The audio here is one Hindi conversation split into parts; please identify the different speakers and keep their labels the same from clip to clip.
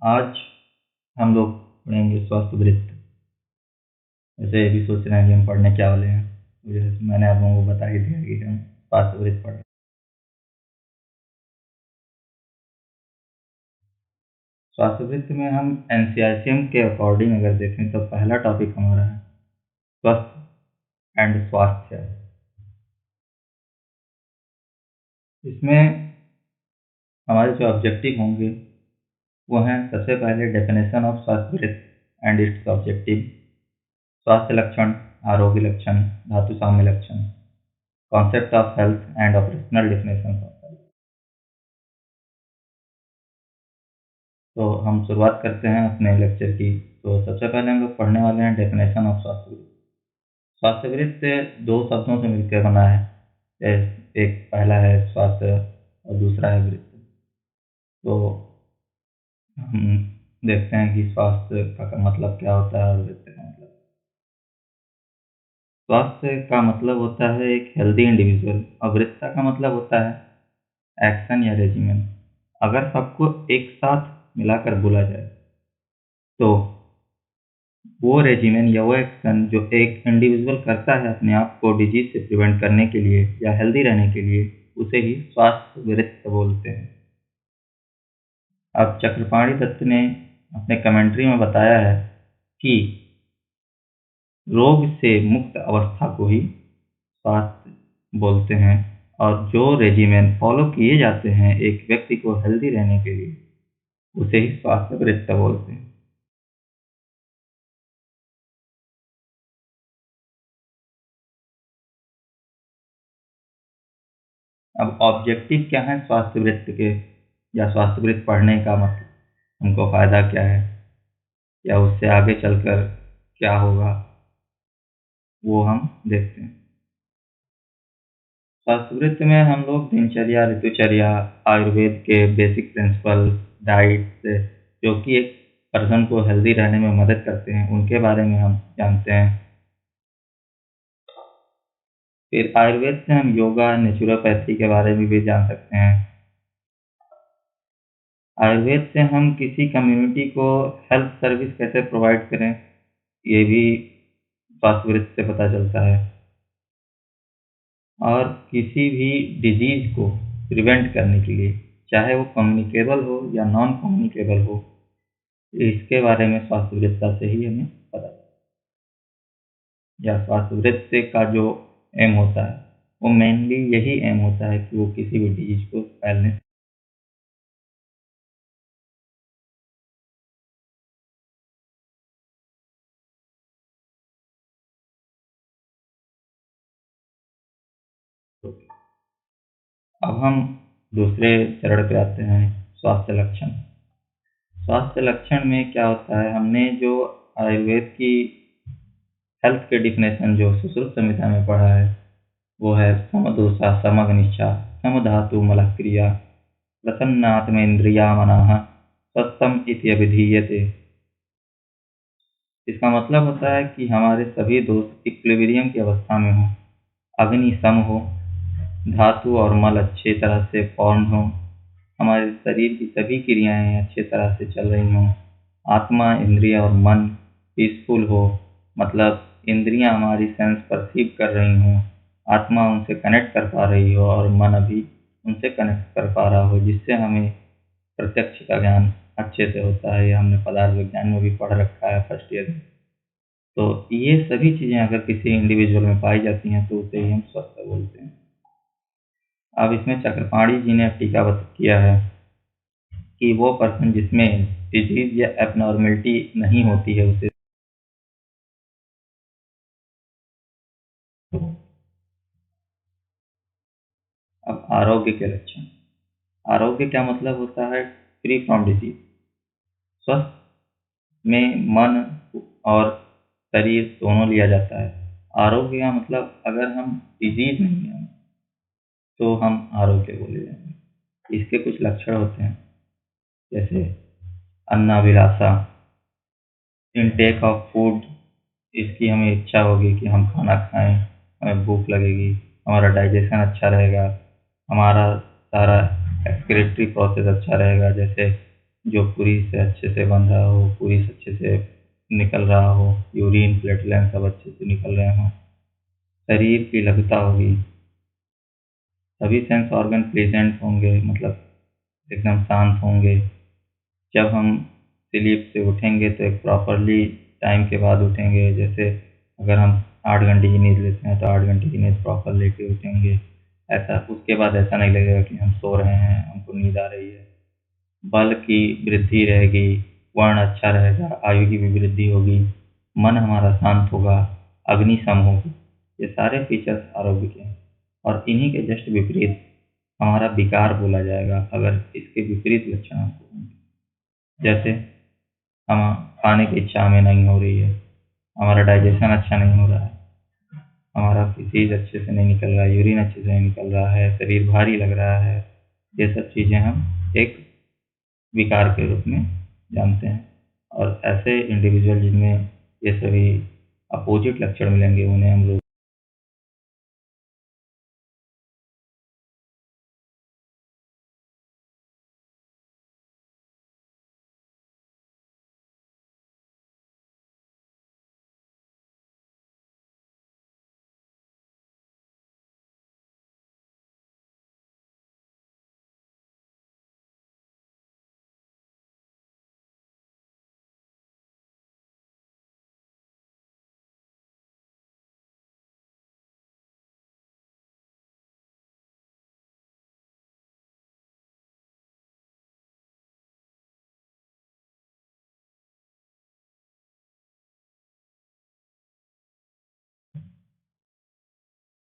Speaker 1: आज हम लोग पढ़ेंगे स्वास्थ्य वृत्त। वैसे ये भी सोच रहे हैं कि हम पढ़ने क्या वाले हैं, तो जैसे मैंने आप लोगों को बता ही दिया कि हम स्वास्थ्य वृत्त पढ़ रहे हैं। स्वास्थ्य वृत्त में हम एनसीआरसीएम के अकॉर्डिंग अगर देखें तो पहला टॉपिक हमारा है स्वस्थ एंड स्वास्थ्य। इसमें हमारे जो ऑब्जेक्टिव होंगे वो हैं, सबसे पहले डेफिनेशन ऑफ स्वास्थ्य वृत्त एंड इट्स ऑब्जेक्टिव, स्वास्थ्य लक्षण, आरोग्य लक्षण, धातु साम्य लक्षण, concept of health and operational definition of health. तो हम शुरुआत करते हैं अपने लेक्चर की। तो सबसे पहले हम लोग पढ़ने वाले हैं डेफिनेशन ऑफ स्वास्थ्य वृत्त। स्वास्थ्य वृत्त दो शब्दों से मिलकर बना है। एक पहला है स्वास्थ्य और दूसरा है वृत्त। तो हम देखते हैं कि स्वास्थ्य का मतलब क्या होता है और वृत्त का मतलब। स्वास्थ्य का मतलब होता है एक हेल्दी इंडिविजुअल और वृत्त का मतलब होता है एक्शन या रेजिमेंट। अगर सबको एक साथ मिलाकर बोला जाए तो वो रेजिमेंट या वो एक्शन जो एक इंडिविजुअल करता है अपने आप को डिजीज से प्रिवेंट करने के लिए या हेल्दी रहने के लिए, उसे ही स्वास्थ्य वृत्त बोलते हैं। अब चक्रपाणी दत्त ने अपने कमेंट्री में बताया है कि रोग से मुक्त अवस्था को ही स्वास्थ्य बोलते हैं और जो रेजिमेंट फॉलो किए जाते हैं एक व्यक्ति को हेल्दी रहने के लिए, उसे ही स्वास्थ्य वृत्त बोलते हैं। अब ऑब्जेक्टिव क्या है स्वास्थ्य वृत्त के, या स्वास्थ्य वृत्त पढ़ने का मतलब हमको फायदा क्या है या उससे आगे चलकर क्या होगा, वो हम देखते हैं। स्वास्थ्य वृत्त में हम लोग दिनचर्या, ऋतुचर्या, आयुर्वेद के बेसिक प्रिंसिपल, डाइट जो कि एक पर्सन को हेल्दी रहने में मदद करते हैं, उनके बारे में हम जानते हैं। फिर आयुर्वेद से हम योगा, नेचुरोपैथी के बारे में भी जान सकते हैं। आयुर्वेद से हम किसी कम्युनिटी को हेल्थ सर्विस कैसे प्रोवाइड करें, ये भी स्वास्थ्य वृत्त से पता चलता है। और किसी भी डिजीज को प्रिवेंट करने के लिए, चाहे वो कम्युनिकेबल हो या नॉन कम्युनिकेबल हो, इसके बारे में स्वास्थ्य वृत्त से ही हमें पता चलता है। या स्वास्थ्य वृत्त का जो एम होता है वो मेनली यही एम होता है कि वो किसी भी डिजीज को फैलने से रोके। अब हम दूसरे चरण पे आते हैं, स्वास्थ्य लक्षण। स्वास्थ्य लक्षण में क्या होता है, हमने जो आयुर्वेद की हेल्थ के डिफिनेशन जो सुश्रुत संहिता में पढ़ा है वो है समदोषा समग्निच्छा समधातु मलक्रिया प्रसन्नात्मेन्द्रिया मनाः सत्तम इति अभिधीयते। इसका मतलब होता है कि हमारे सभी दोष इक्विलिब्रियम की अवस्था में हो, अग्नि सम हो, धातु और मल अच्छे तरह से फॉर्म हो, हमारे शरीर की सभी क्रियाएं अच्छे तरह से चल रही हों, आत्मा, इंद्रिय और मन पीसफुल हो, मतलब इंद्रियां हमारी सेंस परसीव कर रही हों, आत्मा उनसे कनेक्ट कर पा रही हो और मन अभी उनसे कनेक्ट कर पा रहा हो, जिससे हमें प्रत्यक्ष का ज्ञान अच्छे से होता है। ये हमने पदार्थ विज्ञान में भी पढ़ रखा है फर्स्ट ईयर में। तो ये सभी चीज़ें अगर किसी इंडिविजुअल में पाई जाती हैं तो उसे ही हम स्वस्थ बोलते हैं। अब इसमें चक्रपाणी जी ने टीका किया है कि वो पर्सन जिसमें डिजीज या एबनॉर्मेलिटी नहीं होती है उसे तो। अब आरोग्य के लक्षण। आरोग्य क्या मतलब होता है, फ्री फ्रॉम डिजीज। स्वस्थ में मन और शरीर दोनों लिया जाता है। आरोग्य का मतलब अगर हम डिजीज नहीं हैं तो हम आरोग्य बोले जाएंगे। इसके कुछ लक्षण होते हैं, जैसे अन्नाभिलाषा, इनटेक ऑफ फूड, इसकी हमें इच्छा होगी कि हम खाना खाएं, हमें भूख लगेगी, हमारा डाइजेशन अच्छा रहेगा, हमारा सारा एक्सक्रीटरी प्रोसेस अच्छा रहेगा, जैसे जो पूरी से अच्छे से बन रहा हो, पूरी से अच्छे से निकल रहा हो, यूरिन प्लेटलेट सब अच्छे से निकल रहे हों, शरीर की लघुता होगी, सभी सेंस ऑर्गन प्रेजेंट होंगे, मतलब एकदम शांत होंगे। जब हम स्लीप से उठेंगे तो एक प्रॉपरली टाइम के बाद उठेंगे। जैसे अगर हम 8 घंटे की नींद लेते हैं तो 8 घंटे की नींद प्रॉपर लेके उठेंगे। ऐसा उसके बाद ऐसा नहीं लगेगा कि हम सो रहे हैं, हमको नींद आ रही है। बल की वृद्धि रहेगी, वर्ण अच्छा रहेगा, आयु की भी वृद्धि होगी, मन हमारा शांत होगा, अग्नि सम होगी। ये सारे फीचर्स आरोग्य के हैं। और इन्हीं के जस्ट विपरीत हमारा विकार बोला जाएगा अगर इसके विपरीत लक्षण हमको होंगे। जैसे हम खाने की इच्छा हमें नहीं हो रही है, हमारा डाइजेशन अच्छा नहीं हो रहा है, हमारा फिजीज अच्छे से नहीं निकल रहा है, यूरिन अच्छे से नहीं निकल रहा है, शरीर भारी लग रहा है, ये सब चीज़ें हम एक विकार के रूप में जानते हैं। और ऐसे इंडिविजुअल जिनमें ये सभी अपोजिट लक्षण मिलेंगे उन्हें हम लोग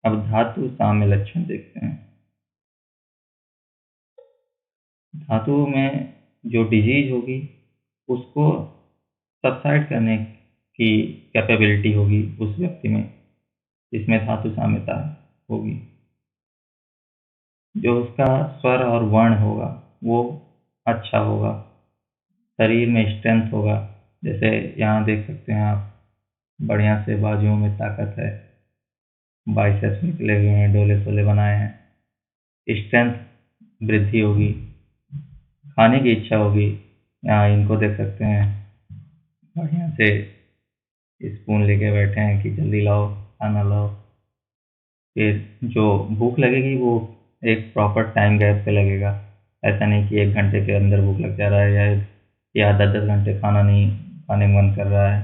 Speaker 1: अब धातु साम्य लक्षण देखते हैं। धातु में जो डिजीज होगी उसको सबसाइड करने की कैपेबिलिटी होगी उस व्यक्ति में, जिसमें धातु साम्यता होगी। जो उसका स्वर और वर्ण होगा वो अच्छा होगा, शरीर में स्ट्रेंथ होगा। जैसे यहाँ देख सकते हैं आप, बढ़िया से बाजुओं में ताकत है, बाइसेप्स निकले हुए हैं, डोले शोले बनाए हैं, स्ट्रेंथ वृद्धि होगी, खाने की इच्छा होगी। यहाँ इनको देख सकते हैं, बढ़िया से स्पून लेके बैठे हैं कि जल्दी लाओ खाना लाओ। फिर जो भूख लगेगी वो एक प्रॉपर टाइम गैप पे लगेगा। ऐसा नहीं कि 1 घंटे के अंदर भूख लग जा रहा है या 10-10 घंटे खाना नहीं खाने में मन कर रहा है।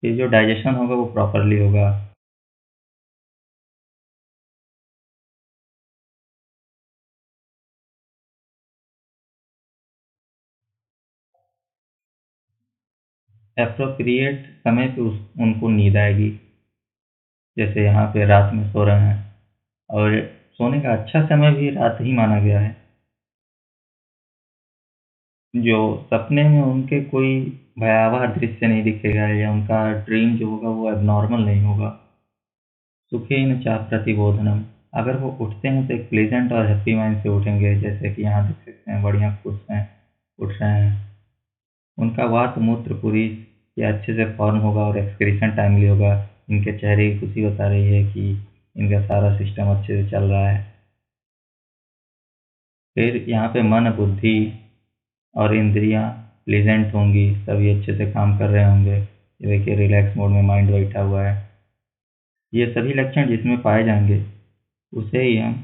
Speaker 1: फिर जो डाइजेशन होगा वो प्रॉपरली होगा। एप्रोप्रिएट समय पे उनको नींद आएगी। जैसे यहाँ पे रात में सो रहे हैं और सोने का अच्छा समय भी रात ही माना गया है। जो सपने में उनके कोई भयावह दृश्य नहीं दिखेगा या उनका ड्रीम जो होगा वो एबनॉर्मल नहीं होगा। सुखेन च प्रतिबोधनम, अगर वो उठते हैं तो एक प्लेजेंट और हैप्पी माइंड से उठेंगे। जैसे कि यहाँ देख सकते हैं, बढ़िया खुश हैं, उठ रहे हैं। उनका वात मूत्र पूरी या अच्छे से फॉर्म होगा और एक्सक्रीशन टाइमली होगा। इनके चेहरे की खुशी बता रही है कि इनका सारा सिस्टम अच्छे से चल रहा है। फिर यहाँ पे मन, बुद्धि और इंद्रियां प्लेजेंट होंगी, सभी अच्छे से काम कर रहे होंगे। ये देखिए रिलैक्स मोड में माइंड बैठा हुआ है। ये सभी लक्षण जिसमें पाए जाएंगे उसे ही हम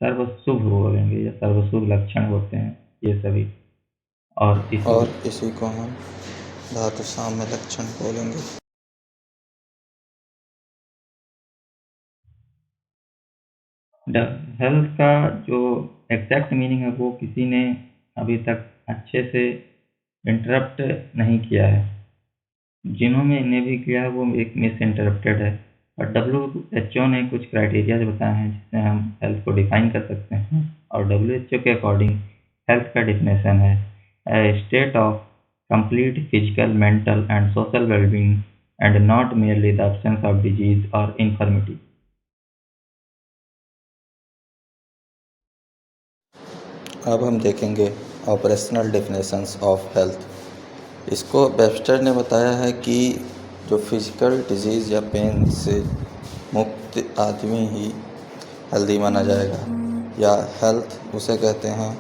Speaker 1: सर्वशुभ बोलेंगे या सर्वशुभ लक्षण होते हैं ये सभी। और
Speaker 2: इसी को हम धातु साम्य लक्षण बोलेंगे।
Speaker 1: हेल्थ का जो एग्जैक्ट मीनिंग है वो किसी ने अभी तक अच्छे से इंटरप्ट नहीं किया है। जिन्होंने इन्हें भी किया है वो एक मिस इंटरप्टेड है। और WHO ने कुछ क्राइटेरिया बताए हैं जिससे हम हेल्थ को डिफाइन कर सकते हैं। और WHO के अकॉर्डिंग हेल्थ का डिफिनेशन है a state of complete physical, mental and social wellbeing and not merely the absence of disease और इन्फर्मिटी।
Speaker 2: अब हम देखेंगे ऑपरेशनल डेफिनेशंस ऑफ हेल्थ। इसको वेबस्टर ने बताया है कि जो फिजिकल डिजीज़ या पेन से मुक्त आदमी ही हेल्दी माना जाएगा, या हेल्थ उसे कहते हैं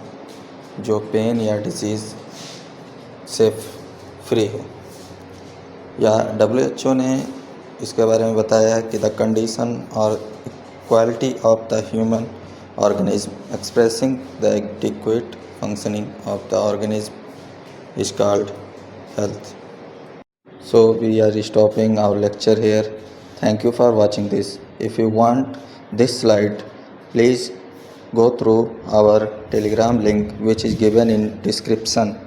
Speaker 2: जो पेन या डिजीज़ से फ्री हो। या WHO ने इसके बारे में बताया है कि द कंडीशन और quality of the human organism expressing the adequate functioning of the organism is called health. So we are stopping our lecture here. Thank you for watching this. If you want this slide, please go through our Telegram link which is given in description.